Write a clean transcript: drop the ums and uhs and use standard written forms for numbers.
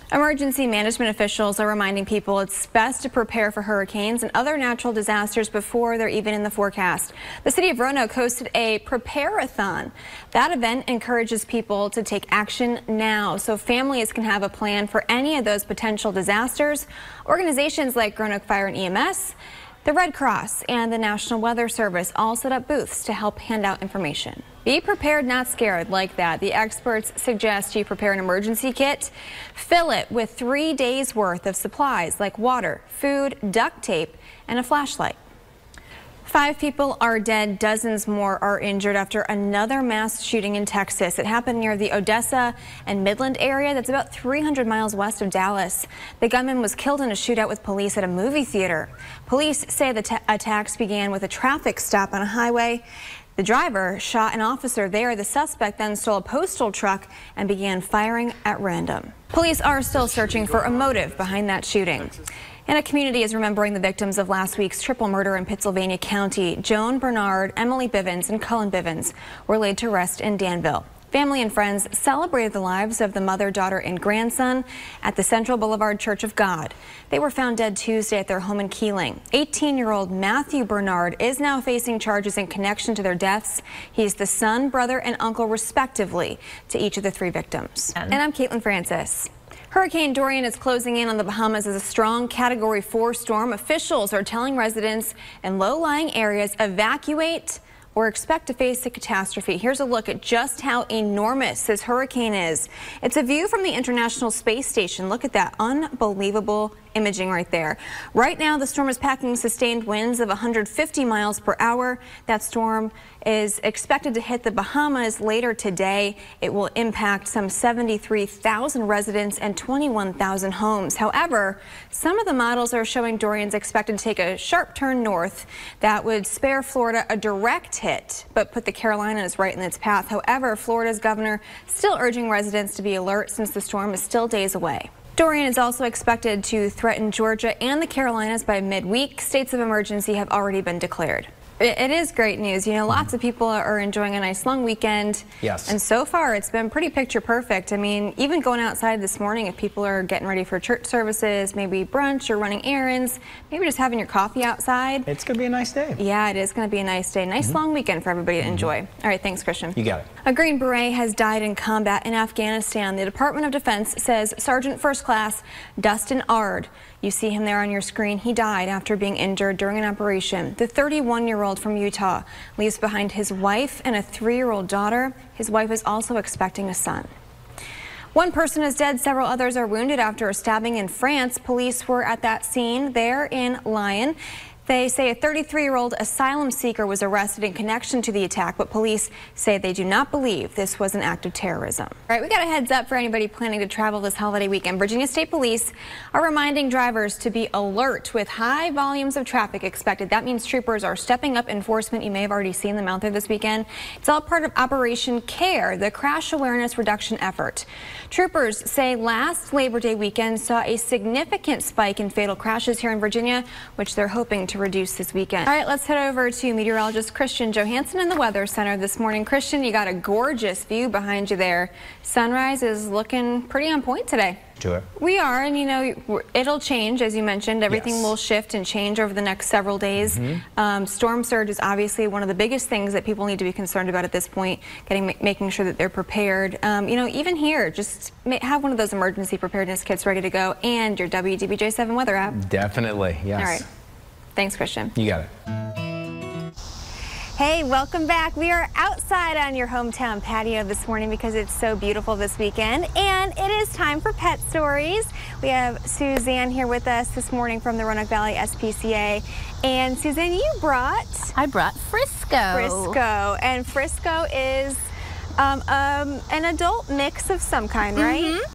Emergency management officials are reminding people it's best to prepare for hurricanes and other natural disasters before they're even in the forecast. The city of Roanoke hosted a PREPAREATHON. That event encourages people to take action now so families can have a plan for any of those potential disasters. Organizations like Roanoke Fire and EMS, the Red Cross, and the National Weather Service all set up booths to help hand out information. Be prepared, not scared, like that. The experts suggest you prepare an emergency kit. Fill it with 3 days worth of supplies like water, food, duct tape, and a flashlight. 5 people are dead, dozens more are injured after another mass shooting in Texas. It happened near the Odessa and Midland area that's about 300 miles west of Dallas. The gunman was killed in a shootout with police at a movie theater. Police say the attacks began with a traffic stop on a highway. The driver shot an officer there. The suspect then stole a postal truck and began firing at random. Police are still searching for a motive behind that shooting. And a community is remembering the victims of last week's triple murder in Pittsylvania County. Joan Bernard, Emily Bivens, and Cullen Bivens were laid to rest in Danville. Family and friends celebrated the lives of the mother, daughter, and grandson at the Central Boulevard Church of God. They were found dead Tuesday at their home in Keeling. 18-year-old Matthew Bernard is now facing charges in connection to their deaths. He's the son, brother, and uncle, respectively, to each of the 3 victims. And I'm Caitlin Francis. Hurricane Dorian is closing in on the Bahamas as a strong Category 4 storm. Officials are telling residents in low-lying areas evacuate or expect to face a catastrophe. Here's a look at just how enormous this hurricane is. It's a view from the International Space Station. Look at that unbelievable imaging right there. Right now, the storm is packing sustained winds of 150 miles per hour. That storm is expected to hit the Bahamas later today. It will impact some 73,000 residents and 21,000 homes. However, some of the models are showing Dorian's expected to take a sharp turn north that would spare Florida a direct hit, but put the Carolinas right in its path. However, Florida's governor still urging residents to be alert since the storm is still days away. Dorian is also expected to threaten Georgia and the Carolinas by midweek. States of emergency have already been declared. It is great news. You know, lots of people are enjoying a nice long weekend. Yes. And so far, it's been pretty picture perfect. I mean, even going outside this morning, if people are getting ready for church services, maybe brunch or running errands, maybe just having your coffee outside. It's going to be a nice day. Yeah, it is going to be a nice day. Nice long weekend for everybody to enjoy. All right, thanks, Christian. You got it. A Green Beret has died in combat in Afghanistan. The Department of Defense says Sergeant First Class Dustin Ard, you see him there on your screen, he died after being injured during an operation. The 31-year-old from Utah leaves behind his wife and a 3-year-old daughter. His wife is also expecting a son. One person is dead, several others are wounded after a stabbing in France. Police were at that scene there in Lyon. They say a 33-year-old asylum seeker was arrested in connection to the attack, but police say they do not believe this was an act of terrorism. All right, we got a heads up for anybody planning to travel this holiday weekend. Virginia State Police are reminding drivers to be alert with high volumes of traffic expected. That means troopers are stepping up enforcement. You may have already seen them out there this weekend. It's all part of Operation CARE, the crash awareness reduction effort. Troopers say last Labor Day weekend saw a significant spike in fatal crashes here in Virginia, which they're hoping to reduce this weekend. All right, let's head over to meteorologist Christian Johansson in the Weather Center this morning. Christian, you got a gorgeous view behind you there. Sunrise is looking pretty on point today. Sure. We are, and you know, it'll change, as you mentioned. Everything will shift and change over the next several days. Storm surge is obviously one of the biggest things that people need to be concerned about at this point, making sure that they're prepared. You know, even here, just have one of those emergency preparedness kits ready to go and your WDBJ7 weather app. Definitely, yes. All right. Thanks, Christian. You got it. Hey, welcome back. We are outside on your hometown patio this morning because it's so beautiful this weekend, and it is time for pet stories. We have Suzanne here with us this morning from the Roanoke Valley SPCA. And Suzanne, I brought Frisco. Frisco, and Frisco is an adult mix of some kind, right?